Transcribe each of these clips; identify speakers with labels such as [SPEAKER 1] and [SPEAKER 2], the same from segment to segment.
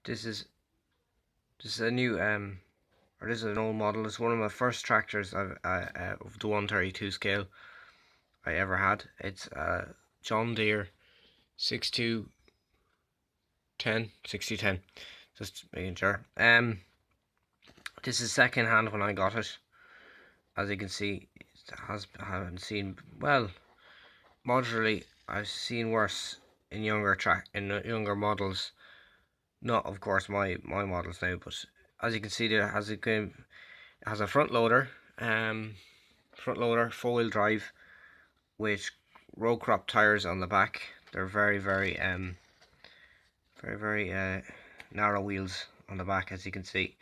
[SPEAKER 1] This is a new or this is an old model. It's one of my first tractors of the 132 scale I ever had. It's John Deere 6210 just making sure. This is second hand when I got it. As you can see, I haven't seen, well, moderately I've seen worse in younger models. Not of course my models now, but as you can see there it has a front loader, four-wheel drive with row crop tires on the back. They're very narrow wheels on the back, as you can see.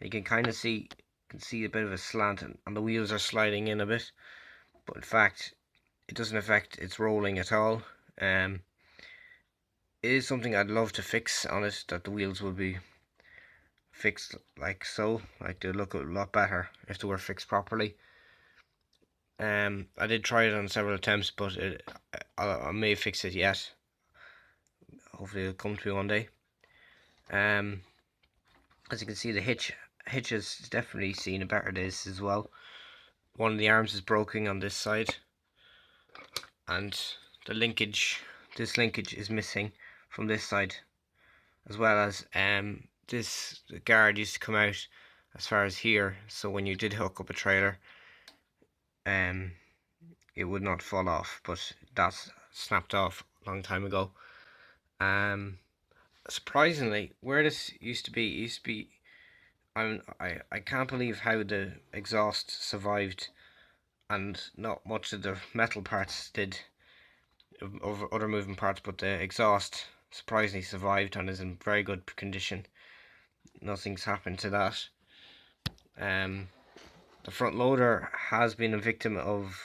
[SPEAKER 1] You can kind of see a bit of a slant, and the wheels are sliding in a bit, but in fact it doesn't affect its rolling at all. It is something I'd love to fix on it, that the wheels will be fixed like so, like they look a lot better if they were fixed properly. I did try it on several attempts, but I may fix it yet. Hopefully it'll come to me one day. As you can see, the hitch has definitely seen a better days as well. One of the arms is broken on this side, and this linkage is missing from this side, as well as this guard used to come out as far as here, so when you did hook up a trailer, it would not fall off, but that's snapped off a long time ago. Surprisingly, where this used to be, I can't believe how the exhaust survived and not much of the metal parts did, of other moving parts, but the exhaust surprisingly survived and is in very good condition. Nothing's happened to that. The front loader has been a victim of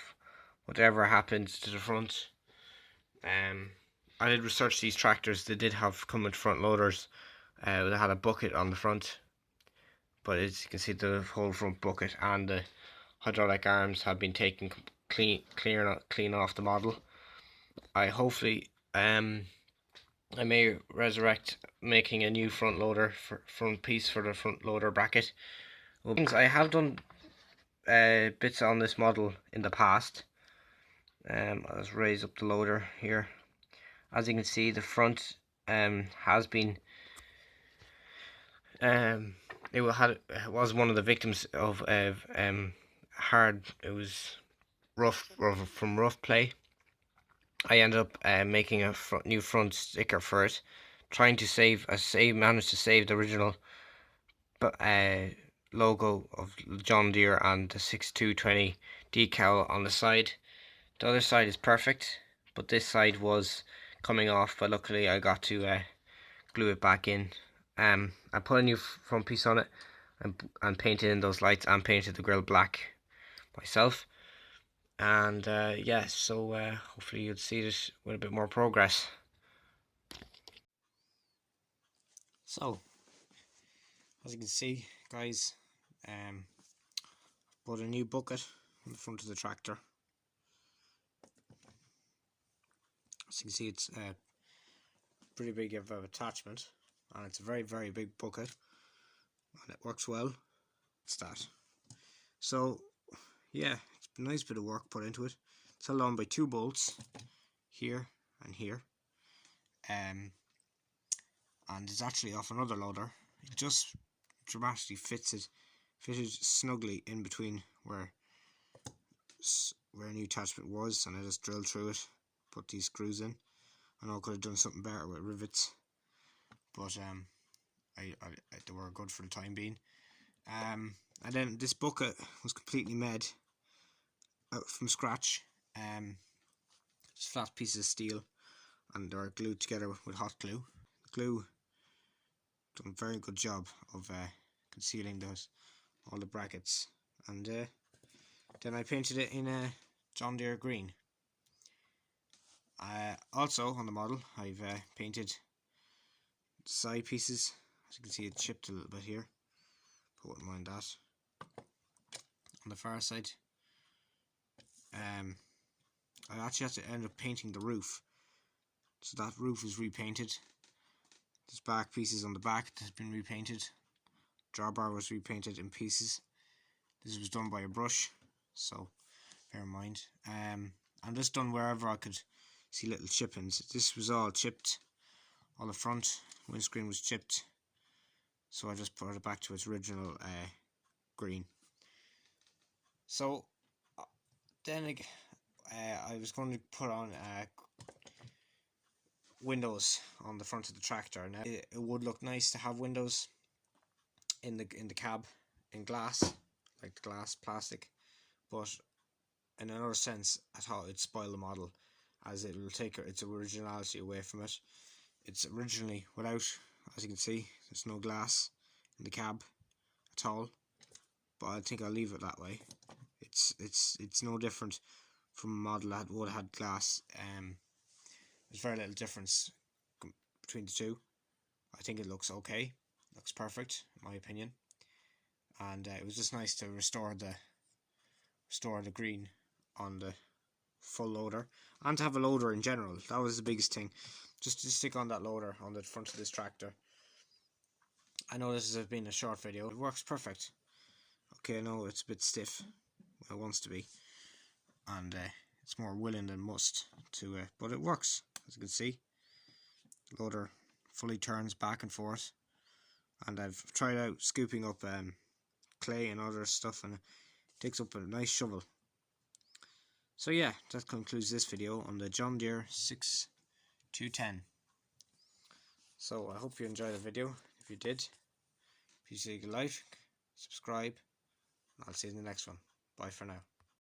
[SPEAKER 1] whatever happened to the front. I did research these tractors. They did come with front loaders. They had a bucket on the front, but as you can see, the whole front bucket and the hydraulic arms have been taken clean off the model. I hopefully I may resurrect making a new front loader front piece for the front loader bracket. I have done bits on this model in the past. Let's raise up the loader here. As you can see, the front has been it was one of the victims of it was rough from rough play. I ended up making a new front sticker for it, trying to managed to save the original logo of John Deere and the 6220 decal on the side. The other side is perfect, but this side was coming off, but luckily I got to glue it back in. I put a new front piece on it and painted in those lights and painted the grille black myself. And yeah, so hopefully you'll see this with a bit more progress. So, as you can see, guys, put a new bucket on the front of the tractor. As you can see, it's pretty big of an attachment, and it's a very big bucket, and it works well. It's that. So yeah, it's a nice bit of work put into it. It's held on by 2 bolts here and here, and it's actually off another loader. It just dramatically fitted snugly in between where a new attachment was, and I just drilled through it, put these screws in. I know I could have done something better with rivets, but they were good for the time being. And then this bucket was completely made out from scratch. Just flat pieces of steel, and they were glued together with hot glue. The glue done a very good job of concealing all the brackets, and then I painted it in a John Deere green. Also on the model, I've painted side pieces. As you can see, it chipped a little bit here, but wouldn't mind that. On the far side, I actually had to end up painting the roof, so that roof is repainted. There's back pieces on the back that has been repainted. Drawbar was repainted in pieces. This was done by a brush, so bear in mind. And this done wherever I could see little chippings. This was all chipped. All the front windscreen was chipped, so I just put it back to its original green. So then I was going to put on windows on the front of the tractor. Now it would look nice to have windows in the cab in glass, like the glass plastic, but in another sense I thought it'd spoil the model, as it will take its originality away from it. It's originally without, as you can see, there's no glass in the cab at all, but I think I'll leave it that way. It's no different from a model that would have had glass. There's very little difference between the two. I think it looks okay, looks perfect in my opinion, and it was just nice to restore the green on the full loader, and to have a loader in general. That was the biggest thing, just to stick on that loader on the front of this tractor. I know this has been a short video. It works perfect. Okay, I know it's a bit stiff. Well, it wants to be, and it's more willing than must to, but it works. As you can see, loader fully turns back and forth, and I've tried out scooping up clay and other stuff, and it takes up a nice shovel. So yeah, that concludes this video on the John Deere 6210. So I hope you enjoyed the video. If you did, please like, subscribe, and I'll see you in the next one. Bye for now.